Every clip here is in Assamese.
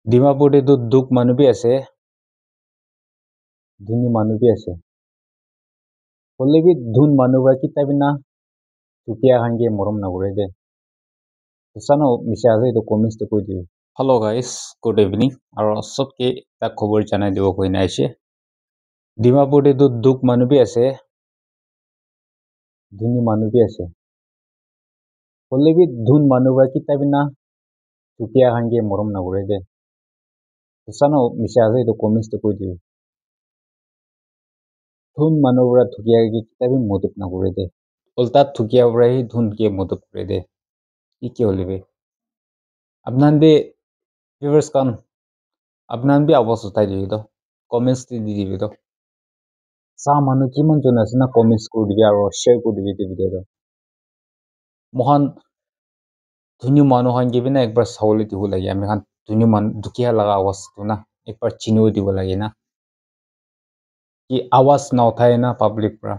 ডিমাপুরে তো দুঃখ মানুহ বি আছে, ধনী মানুহ বি আছে। হলে বি ধুন মানুহ কিতাবি না চুকিয়া খানকে মৰম নকৰে দে। জানো মিছা আছে এইটো কমেন্টটো কৈ দিবি। Hello' guys, good evening. আৰু চবকে এটা খবৰ জানাই দিব কৈ নাইছে। ডিমাপুরে তো দুঃখ মানুহ বি আছে, ধনী মানুহ বি আছে। হলে বি ধুন মানুহ কিতাবি না চুকিয়া খানকে মৰম নকৰে দে। জানো মিছা আছে এইটো কমেন্টটো কৈ দিবি। ধুন মানুহ ধুকিয়াকে কিতাবি মদত নকৰে দে। উল্টা ধুকিয়া ধুনকে মদত কৰে দে। কি হলিবে আপনার বি ভিউয়ার্স কান আপনার বি আওয়াজ উঠাই দিবি তো, কমেন্টস দি দিবি তো। চা মানুহ কিমান জন আছে না কমেন্টস কৰি দিবি আৰু শ্বেয়াৰ কৰি দিবি এই ভিডিঅ'টো। মহান ধনী মানুহ হান না একবাৰ চাবলৈ দিব লাগে। আমি খান ধনী মানুহ দুখীয়া লগা আৱাজটো না একবাৰ চিনিও দিব লাগে না। কি আৱাজ নউঠায় না পাব্লিক পৰা,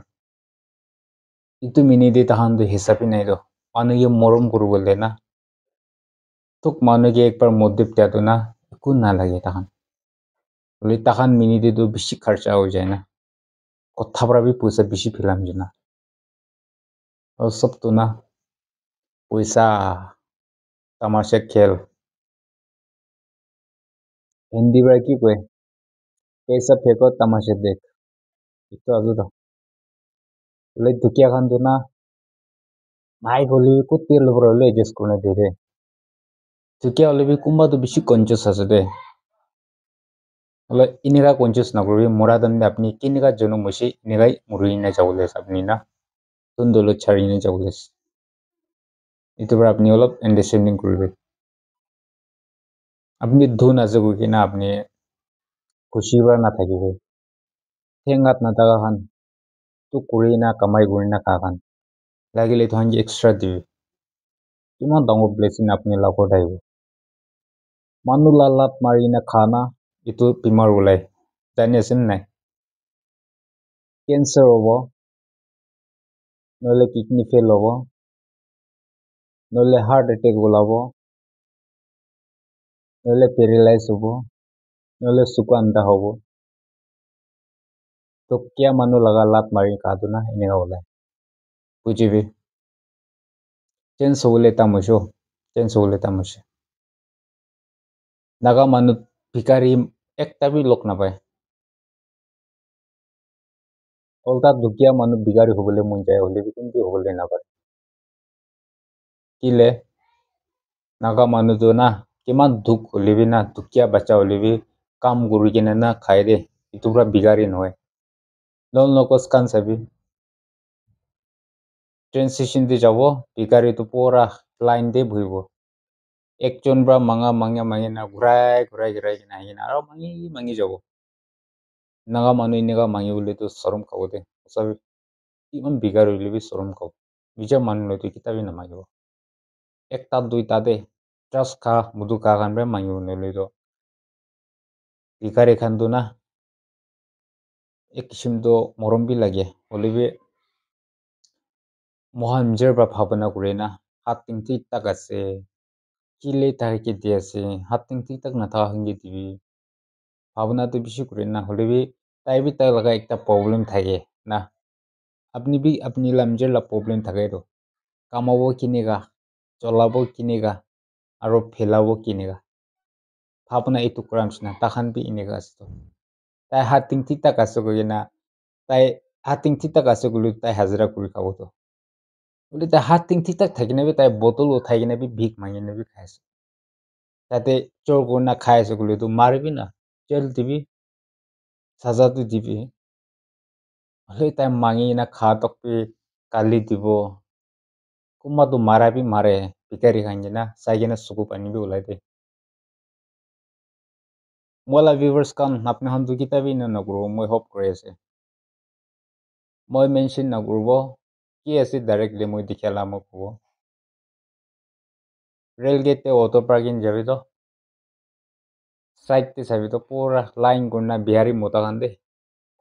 ইটো মিনিটে তাহান হিচাপে নাই তো। মানুহে মৰম কৰিবলৈ না, তোক মানুহে একবাৰ মদত দিয়াটো না একো নালাগে তাহান। বলে তাহান মিনিটে তো বেশি খরচা हो যায় না, কথা পৰা भी পইচা বেশি ফেলাম না। और सब तो ना পয়সা তামাশা খেল। হিন্দি পৰা কি কয়, পইচা ফেকো তামাশা দেখ। itu aja dah. Boleh dukia kan tu na, mai boli ku tel bro le adjust korna dere. Dukia ole bi kumba tu bishi conscious ase de. Ole inira conscious na kori mora dan de apni kinira jono moshi inirai muri na jawles apni na. Tundolo chari na jawles. Itu bara apni olop understanding koribe. Apni dhun ase ko kina apni खुशी bara na thakibe. Thengat na taga khan tu kuri na kamai kuri na ka khan লাগিলে তো হাঁজি এক্সট্রা দিবি। কিমান ডাঙৰ ব্লেছিং আপুনি লাভত আহিব। মানুহ লালাত মাৰি না খানা এইটো বেমাৰ ওলাই জানি আছেনে নাই? কেঞ্চাৰ হ'ব, নহ'লে কিডনি ফেইল হ'ব, নহ'লে হাৰ্ট এটেক ওলাব, নহ'লে পেৰেলাইজ হ'ব, নহ'লে চকু আন্ধা হ'ব। টকীয়া মানুহ লগা লাত মাৰি খাটো না এনেকা ওলাই। বুজিবি? চেঞ্জ হ'বলৈ তামৈছো, চেঞ্জ হ'বলৈ তামৈছে। নাগা মানুহ ভিকাৰী একটা বি লগ নাপায়। উল্টা দুখীয়া মানুহ ভিকাৰী হ'বলৈ মন যায় হ'লে কিন্তু হ'বলৈ নাপায়। কিলে নাগা মানুহটো না কিমান দুখ হ'লে না দুখীয়া বাচ্চা হ'লে কাম কৰি কিনে না খাই দে, এইটো পৰা ভিকাৰী নহয়। নল নকচ কান চাবি ট্ৰেইন ষ্টেচন দি যাব, ভিকাৰীটো পুৰা লাইন দি বহিব। একজন পৰা মাঙি না ঘূৰাই কিনে আহি কিনে আৰু মাঙি যাব। নাগা মানুহ এনেকা মাঙিবলৈতো চৰম খাব দে। সঁচাবি কিমান ভিকাৰী হ'লে চৰম খাব। নিজৰ মানুহ লৈতো কিতাবি নামাগিব। একটা দুইটা দে জাষ্ট খা মধু খা খান পৰা মাঙিব নলৈতো। ভিকাৰী খানটো না এক কিচিমটো মৰম বি লাগে হ'লে বি মহান নিজৰ পৰা ভাৱনা কৰে না। হাত তিনটি তাক আছে কিলে তাকে দি আছে, হাত তিনটি তাক নাথাকা সঙ্গে দিবি। ভাৱনাটো বেছি কৰে না হ'লে বি তাই বি তাই লগা একটা প্ৰব্লেম থাকে না। আপনি বি আপনি নিজৰ প্ৰব্লেম থাকেতো। কামাব কিনেকা, চলাব কিনেকা আৰু ফেলাব কিনেকা। ভাৱনা এইটো কৰা নিচিনা তাখান বি এনেকা আছে। তাই হাত তিনটি তাক আছে কৰি না, তাই হাত তিনটি তাক আছে কৰি তাই হাজিৰা কৰি খাবতো। বলে তাই হাত তিনটি তাক থাকি নাবি তাই বটল উঠাই কিনে বি ভিক মাঙি নাবি খাই আছে। তাতে চোৰ কৰি না খাই আছে বুলি তো মাৰিবি না, জেল দিবি, সাজাটো দিবি। হলে তাই মাঙি না খা তকবি গালি দিব। কোনোবাতো মাৰাবি মাৰে ভিকাৰী খান না চাই কিনে চকু পানী বি ওলাই দে। মোলা ভিউৱাৰ্ছ কান আপনি খান কিতাবি নকৰো মই হোপ কৰি আছে। মই মেনশ্যন নকৰিব কি আছে ডাইৰেক্টলি মই দেখালা মই ক'ব। রেলগেটে অটো পার্কিং যাবি তো সাইডতে চাবি তো পুরা লাইন করে না বিহারি মোতা খান দে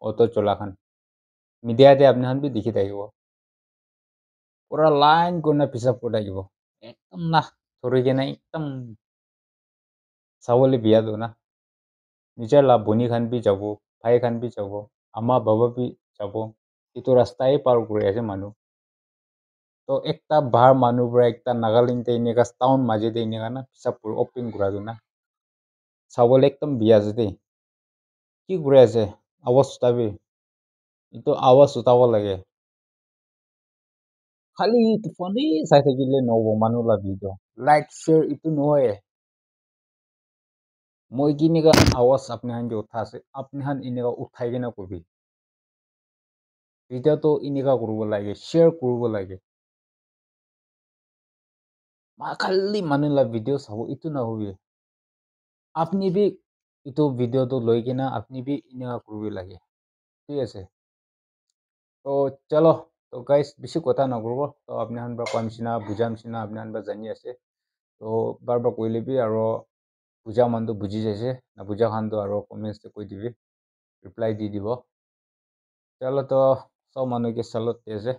অটো চলা খান মিডিয়াতে আপনি খান বি দেখি থাকিব পুরা লাইন করে না পিসাব করে থাকিব একদম না ধরে কিনে একদম চাবলৈ বিয়াটো না নিজৰ লাভ বনি খান বি যাব ভাই খান বি যাব আমা বাবা বি যাব এইটো ৰাস্তাই পাৰ কৰি আছে মানুহ তো একটা বাৰ মানুহ পৰা একটা নাগালেণ্ড এনেকা টাউন মাজেতে এনেকা না পিছাপুৰ অপেন কৰাটো না চাবলৈ একদম বিয়া আছে দেই কি কৰি আছে আৱাজ উঠাবি এইটো আৱাজ উঠাব লাগে খালি ফোনেই চাই থাকিলে নহব মানুহ লা ভিডিঅ' লাইক শ্বেয়াৰ এইটো নহয় মই কেনেকা আৱাজ আপনাহান যে উঠা আছে আপনাহান এনেকা উঠাই কিনে কবি ভিডিঅ'টো এনেকা কৰিব লাগে শ্বেয়াৰ কৰিব লাগে খালি মানুহ লা ভিডিঅ' চাব এইটো নহবি আপনি বি এইটো ভিডিঅ'টো লৈ কিনে আপনি বি এনেকা কৰিব লাগে ঠিক আছে তো চলো তো গাইজ বেছি কথা নকৰিব তো আপনাহান পৰা কোৱা নিচিনা বুজা নিচিনা আপনাহান পৰা জানি আছে তো বাৰ কৈ ল'বি আৰু বুজা মানুহটো বুজি যাইছে নাবুজা খানটো আৰু কমেণ্টছতে কৈ দিবি ৰিপ্লাই দি দিব চলো তো চব মানুহকে চালত আছে